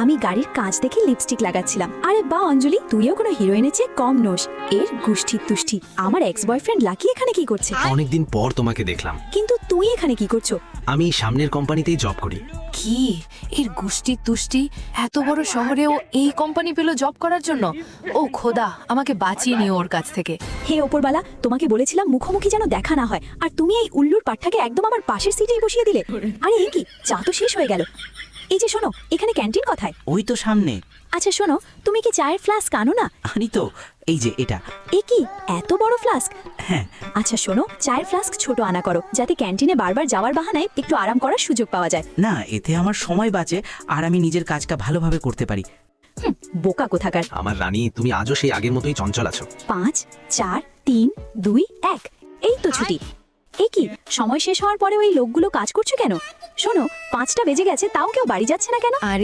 আমি গাড়ির কাঁচ দেখে লিপস্টিক লাগাচ্ছিলাম। আরে বা অঞ্জলি, তুইও কোনো হিরোইনের চেয়ে কম নোস। এর গুষ্টির তুষ্টি। আমার এক্স বয়ফ্রেন্ড লাকি এখানে কি করছে? অনেকদিন পর তোমাকে দেখলাম। কিন্তু তুই এখানে কি করছো? আমি সামনের কোম্পানিতেই জব করি। কি এর গুষ্টির তুষ্টি! এত বড় শহরেও এই কোম্পানি পেল জব করার জন্য? ও খোদা, আমাকে বাঁচিয়ে নিও ওর কাছ থেকে। হে ওপরবালা, তোমাকে বলেছিলাম মুখোমুখি যেন দেখা না হয়, আর তুমি এই উল্লুর পাঠটাকে একদম আমার পাশের সিটেই বসিয়ে দিলে। আরে এই কি, চা তো শেষ হয়ে গেল। এই যে শোনো, এখানে ক্যান্টিন কোথায়? ওই তো সামনে। আচ্ছা শোনো, তুমি কি চায়ের ফ্লাস্ক আনো না? আনি তো, এই যে এটা। এ কি এত বড় ফ্লাস্ক? হ্যাঁ। আচ্ছা শোনো, চায়ের ফ্লাস্ক ছোট আনা করো, যাতে ক্যান্টিনে বারবার যাওয়ার বাহানায় একটু আরাম করার সুযোগ পাওয়া যায়। না, এতে আমার সময় বাঁচে আর আমি নিজের কাজটা ভালোভাবে করতে পারি। বোকা কোথাকার। আমার রানী, তুমি আজও সেই আগের মতোই চঞ্চল আছো। 5 4 3 2 1, এই তো ছুটি। এ কি, সময় শেষ হওয়ার পরেও এই লোকগুলো কাজ করছে কেন? শোনো, 5টা বেজে গেছে, তাও কেউ বাড়ি যাচ্ছে না কেন? আরে